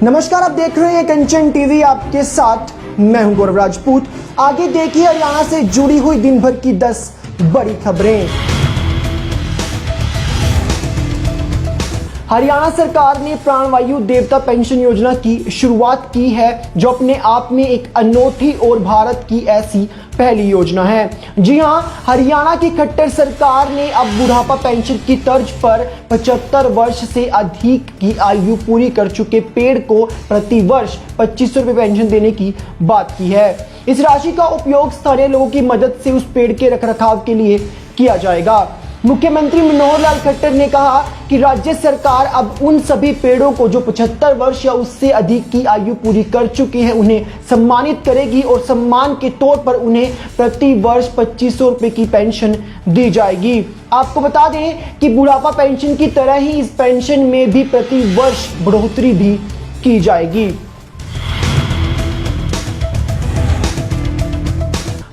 नमस्कार, आप देख रहे हैं कंचन टीवी। आपके साथ मैं हूं गौरव राजपूत। आगे देखिए हरियाणा से जुड़ी हुई दिन भर की 10 बड़ी खबरें। हरियाणा सरकार ने प्राणवायु देवता पेंशन योजना की शुरुआत की है, जो अपने आप में एक अनोखी और भारत की ऐसी पहली योजना है। जी हां, हरियाणा की खट्टर सरकार ने अब बुढ़ापा पेंशन की तर्ज पर 75 वर्ष से अधिक की आयु पूरी कर चुके पेड़ को प्रति वर्ष 2500 रुपये पेंशन देने की बात की है। इस राशि का उपयोग स्थानीय लोगों की मदद से उस पेड़ के रखरखाव के लिए किया जाएगा। मुख्यमंत्री मनोहर लाल खट्टर ने कहा कि राज्य सरकार अब उन सभी पेड़ों को जो 75 वर्ष या उससे अधिक की आयु पूरी कर चुके हैं उन्हें सम्मानित करेगी और सम्मान के तौर पर उन्हें प्रति वर्ष 2500 रुपये की पेंशन दी जाएगी। आपको बता दें कि बुढ़ापा पेंशन की तरह ही इस पेंशन में भी प्रति वर्ष बढ़ोतरी भी की जाएगी।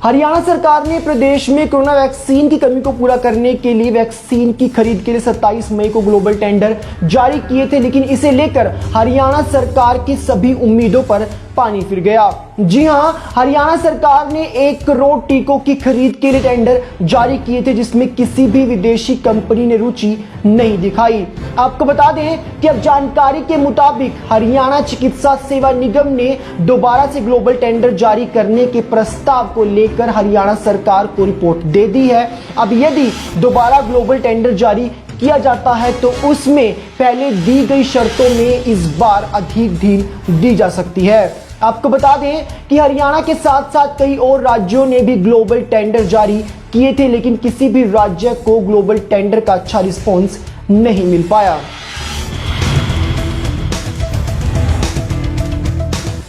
हरियाणा सरकार ने प्रदेश में कोरोना वैक्सीन की कमी को पूरा करने के लिए वैक्सीन की खरीद के लिए 27 मई को ग्लोबल टेंडर जारी किए थे, लेकिन इसे लेकर हरियाणा सरकार की सभी उम्मीदों पर पानी फिर गया। जी हां, हरियाणा सरकार ने 1 करोड़ टीकों की खरीद के लिए टेंडर जारी किए थे, जिसमें किसी भी विदेशी कंपनी ने रुचि नहीं दिखाई। आपको बता दें कि अब जानकारी के मुताबिक हरियाणा चिकित्सा सेवा निगम ने दोबारा से ग्लोबल टेंडर जारी करने के प्रस्ताव को लेकर हरियाणा सरकार को रिपोर्ट दे दी है। अब यदि दोबारा ग्लोबल टेंडर जारी किया जाता है तो उसमें पहले दी गई शर्तों में इस बार अधिक ढील दी जा सकती है। आपको बता दें कि हरियाणा के साथ साथ कई और राज्यों ने भी ग्लोबल टेंडर जारी किए थे, लेकिन किसी भी राज्य को ग्लोबल टेंडर का अच्छा रिस्पॉन्स नहीं मिल पाया।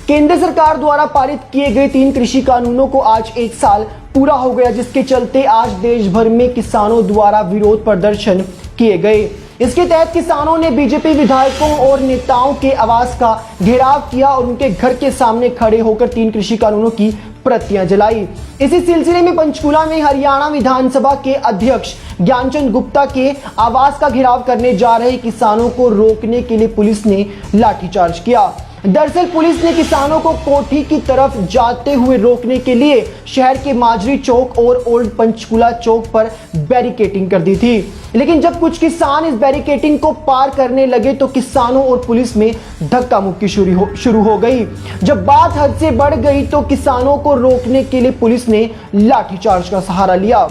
केंद्र सरकार द्वारा पारित किए गए 3 कृषि कानूनों को आज 1 साल पूरा हो गया, जिसके चलते आज देश भर में किसानों द्वारा विरोध प्रदर्शन किए गए। इसके तहत किसानों ने बीजेपी विधायकों और नेताओं के आवास का घेराव किया और उनके घर के सामने खड़े होकर 3 कृषि कानूनों की प्रतियां जलाई। इसी सिलसिले में पंचकूला में हरियाणा विधानसभा के अध्यक्ष ज्ञानचंद गुप्ता के आवास का घेराव करने जा रहे किसानों को रोकने के लिए पुलिस ने लाठीचार्ज किया। दरअसल पुलिस ने किसानों को कोठी की तरफ जाते हुए रोकने के लिए शहर के माजरी चौक और ओल्ड पंचकूला चौक पर बैरिकेडिंग कर दी थी, लेकिन जब कुछ किसान इस बैरिकेडिंग को पार करने लगे तो किसानों और पुलिस में धक्का मुक्की शुरू हो गई। जब बात हद से बढ़ गई तो किसानों को रोकने के लिए पुलिस ने लाठीचार्ज का सहारा लिया।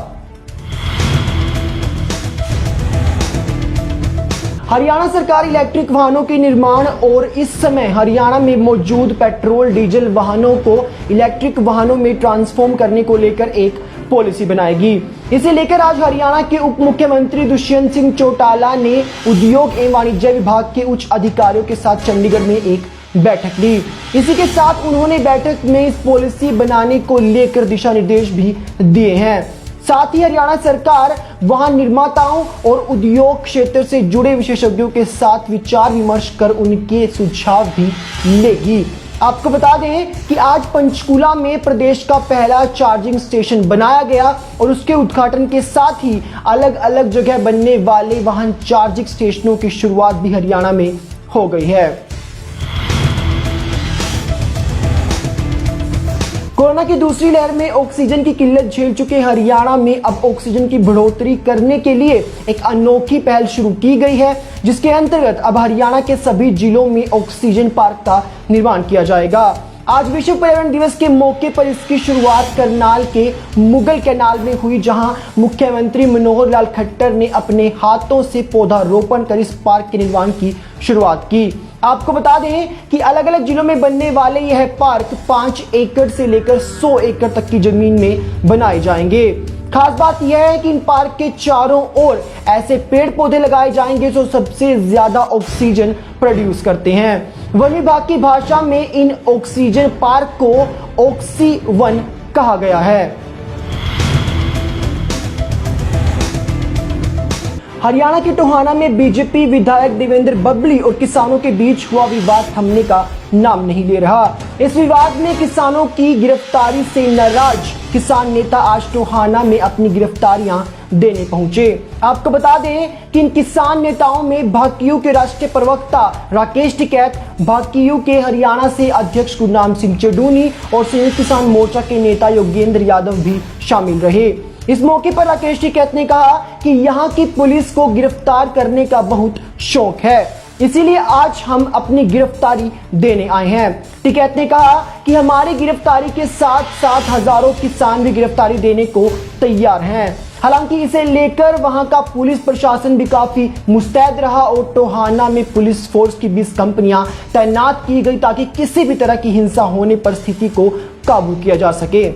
हरियाणा सरकार इलेक्ट्रिक वाहनों के निर्माण और इस समय हरियाणा में मौजूद पेट्रोल डीजल वाहनों को इलेक्ट्रिक वाहनों में ट्रांसफॉर्म करने को लेकर एक पॉलिसी बनाएगी। इसे लेकर आज हरियाणा के उप मुख्यमंत्री दुष्यंत सिंह चौटाला ने उद्योग एवं वाणिज्य विभाग के उच्च अधिकारियों के साथ चंडीगढ़ में एक बैठक ली। इसी के साथ उन्होंने बैठक में इस पॉलिसी बनाने को लेकर दिशा निर्देश भी दिए हैं। साथ ही हरियाणा सरकार वाहन निर्माताओं और उद्योग क्षेत्र से जुड़े विशेषज्ञों के साथ विचार विमर्श कर उनके सुझाव भी लेगी। आपको बता दें कि आज पंचकूला में प्रदेश का पहला चार्जिंग स्टेशन बनाया गया और उसके उद्घाटन के साथ ही अलग अलग जगह बनने वाले वाहन चार्जिंग स्टेशनों की शुरुआत भी हरियाणा में हो गई है। कोरोना की दूसरी लहर में ऑक्सीजन की किल्लत झेल चुके हरियाणा में अब ऑक्सीजन की बढ़ोतरी करने के लिए एक अनोखी पहल शुरू की गई है, जिसके अंतर्गत अब हरियाणा के सभी जिलों में ऑक्सीजन पार्क का निर्माण किया जाएगा। आज विश्व पर्यावरण दिवस के मौके पर इसकी शुरुआत करनाल के मुगल कैनाल में हुई, जहां मुख्यमंत्री मनोहर लाल खट्टर ने अपने हाथों से पौधारोपण कर इस पार्क के निर्माण की शुरुआत की। आपको बता दें कि अलग अलग जिलों में बनने वाले यह पार्क 5 एकड़ से लेकर 100 एकड़ तक की जमीन में बनाए जाएंगे। खास बात यह है कि इन पार्क के चारों ओर ऐसे पेड़ पौधे लगाए जाएंगे जो सबसे ज्यादा ऑक्सीजन प्रोड्यूस करते हैं। वन विभाग की भाषा में इन ऑक्सीजन पार्क को ऑक्सी-वन कहा गया है। हरियाणा के टोहाना में बीजेपी विधायक देवेंद्र बबली और किसानों के बीच हुआ विवाद थमने का नाम नहीं ले रहा। इस विवाद में किसानों की गिरफ्तारी से नाराज किसान नेता आज टोहाना में अपनी गिरफ्तारियां देने पहुंचे। आपको बता दें कि इन किसान नेताओं में भाकियू के राष्ट्रीय प्रवक्ता राकेश टिकैत, भाकियू के हरियाणा से अध्यक्ष गुरनाम सिंह चडूनी और संयुक्त किसान मोर्चा के नेता योगेंद्र यादव भी शामिल रहे। इस मौके पर राकेश टिकैत ने कहा कि यहां की पुलिस को गिरफ्तार करने का बहुत शौक है, इसीलिए आज हम अपनी गिरफ्तारी देने आए हैं। टिकैत ने कहा कि हमारी गिरफ्तारी के साथ साथ हजारों किसान भी गिरफ्तारी देने को तैयार हैं। हालांकि इसे लेकर वहां का पुलिस प्रशासन भी काफी मुस्तैद रहा और टोहाना में पुलिस फोर्स की 20 कंपनियां तैनात की गई ताकि किसी भी तरह की हिंसा होने पर स्थिति को काबू किया जा सके।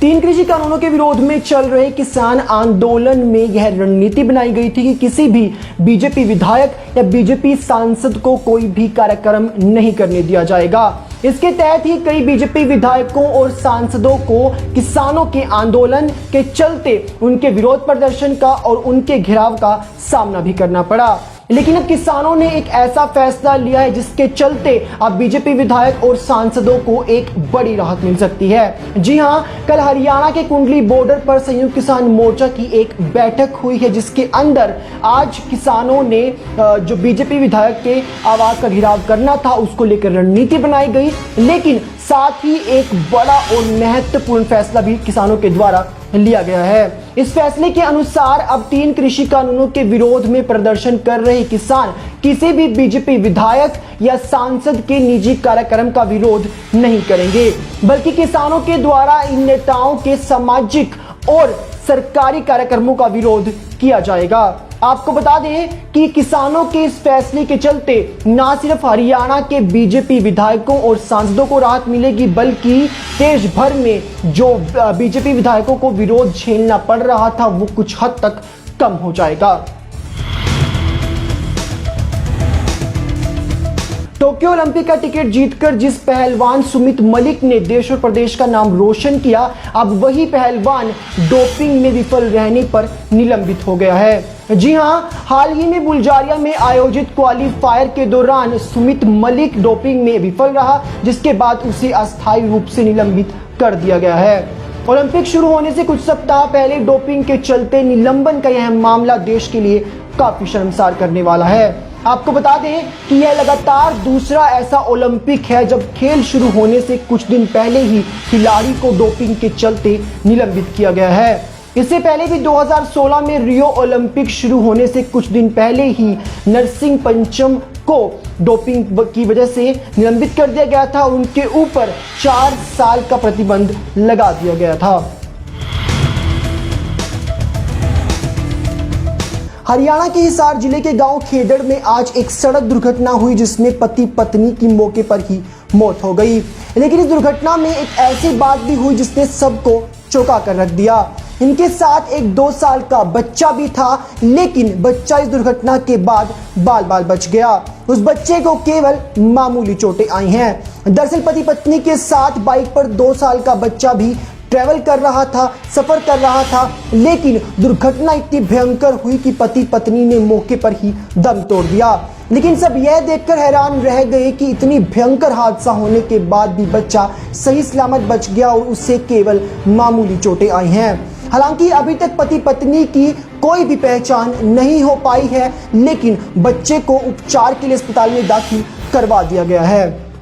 3 कृषि कानूनों के विरोध में चल रहे किसान आंदोलन में यह रणनीति बनाई गई थी कि किसी भी बीजेपी विधायक या बीजेपी सांसद को कोई भी कार्यक्रम नहीं करने दिया जाएगा। इसके तहत ही कई बीजेपी विधायकों और सांसदों को किसानों के आंदोलन के चलते उनके विरोध प्रदर्शन का और उनके घेराव का सामना भी करना पड़ा। लेकिन अब किसानों ने एक ऐसा फैसला लिया है जिसके चलते अब बीजेपी विधायक और सांसदों को एक बड़ी राहत मिल सकती है। जी हां, कल हरियाणा के कुंडली बॉर्डर पर संयुक्त किसान मोर्चा की एक बैठक हुई है जिसके अंदर आज किसानों ने जो बीजेपी विधायक के आवास का घेराव करना था उसको लेकर रणनीति बनाई गई, लेकिन साथ ही एक बड़ा और महत्वपूर्ण फैसला भी किसानों के द्वारा लिया गया है। इस फैसले के अनुसार अब 3 कृषि कानूनों के विरोध में प्रदर्शन कर रहे किसान किसी भी बीजेपी विधायक या सांसद के निजी कार्यक्रम का विरोध नहीं करेंगे, बल्कि किसानों के द्वारा इन नेताओं के सामाजिक और सरकारी कार्यक्रमों का विरोध किया जाएगा। आपको बता दें कि किसानों के इस फैसले के चलते न सिर्फ हरियाणा के बीजेपी विधायकों और सांसदों को राहत मिलेगी, बल्कि देश भर में जो बीजेपी विधायकों को विरोध झेलना पड़ रहा था वो कुछ हद तक कम हो जाएगा। टोक्यो ओलंपिक का टिकट जीतकर जिस पहलवान सुमित मलिक ने देश और प्रदेश का नाम रोशन किया, अब वही पहलवान डोपिंग में विफल रहने पर निलंबित हो गया है। जी हां, हाल ही में बुल्गारिया में आयोजित क्वालीफायर के दौरान सुमित मलिक डोपिंग में विफल रहा, जिसके बाद उसे अस्थायी रूप से निलंबित कर दिया गया है। ओलंपिक शुरू होने से कुछ सप्ताह पहले डोपिंग के चलते निलंबन का यह मामला देश के लिए काफी शर्मसार करने वाला है। आपको बता दें कि यह लगातार दूसरा ऐसा ओलंपिक है जब खेल शुरू होने से कुछ दिन पहले ही खिलाड़ी को डोपिंग के चलते निलंबित किया गया है। इससे पहले भी 2016 में रियो ओलंपिक शुरू होने से कुछ दिन पहले ही नरसिंह पंचम को डोपिंग की वजह से निलंबित कर दिया गया था। उनके ऊपर 4 साल का प्रतिबंध लगा दिया गया था। हरियाणा के हिसार जिले के गांव खेदड़ में आज एक सड़क दुर्घटना हुई जिसमें पति पत्नी की मौके पर ही मौत हो गई। लेकिन इस दुर्घटना में एक ऐसी बात भी हुई जिसने सबको चौंका कर रख दिया। इनके साथ एक 2 साल का बच्चा भी था, लेकिन बच्चा इस दुर्घटना के बाद बाल बाल बच गया। उस बच्चे को केवल मामूली चोटें आई हैं। दरअसल पति पत्नी के साथ बाइक पर 2 साल का बच्चा भी ट्रैवल कर रहा था, सफर कर रहा था, लेकिन दुर्घटना इतनी भयंकर हुई कि पति पत्नी ने मौके पर ही दम तोड़ दिया। लेकिन सब यह देखकर हैरान रह गए कि इतनी भयंकर हादसा होने के बाद भी बच्चा सही सलामत बच गया और उससे केवल मामूली चोटें आई हैं। हालांकि अभी तक पति पत्नी की कोई भी पहचान नहीं हो पाई है, लेकिन बच्चे को उपचार के लिए अस्पताल में दाखिल करवा दिया गया है।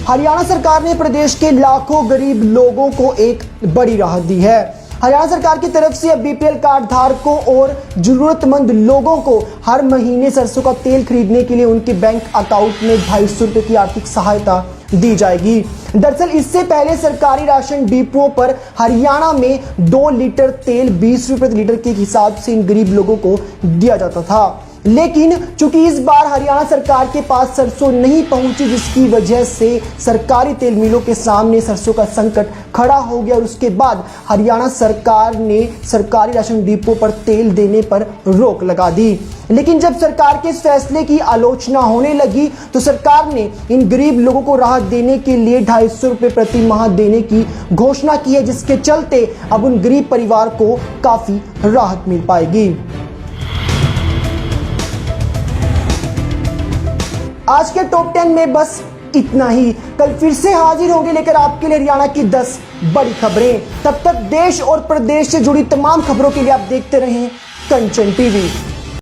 हरियाणा सरकार ने प्रदेश के लाखों गरीब लोगों को एक बड़ी राहत दी है। हरियाणा सरकार की तरफ से अब बीपीएल कार्ड धारकों और जरूरतमंद लोगों को हर महीने सरसों का तेल खरीदने के लिए उनके बैंक अकाउंट में 250 रुपए की आर्थिक सहायता दी जाएगी। दरअसल इससे पहले सरकारी राशन डिपुओं पर हरियाणा में 2 लीटर तेल 20 रुपए लीटर के हिसाब से इन गरीब लोगों को दिया जाता था। लेकिन चूंकि इस बार हरियाणा सरकार के पास सरसों नहीं पहुंची, जिसकी वजह से सरकारी तेल मिलों के सामने सरसों का संकट खड़ा हो गया और उसके बाद हरियाणा सरकार ने सरकारी राशन डिपो पर तेल देने पर रोक लगा दी। लेकिन जब सरकार के इस फैसले की आलोचना होने लगी तो सरकार ने इन गरीब लोगों को राहत देने के लिए 250 रुपए प्रति माह देने की घोषणा की है, जिसके चलते अब उन गरीब परिवार को काफी राहत मिल पाएगी। आज के टॉप 10 में बस इतना ही। कल फिर से हाजिर होंगे लेकर आपके लिए हरियाणा की 10 बड़ी खबरें। तब तक देश और प्रदेश से जुड़ी तमाम खबरों के लिए आप देखते रहें कंचन टीवी।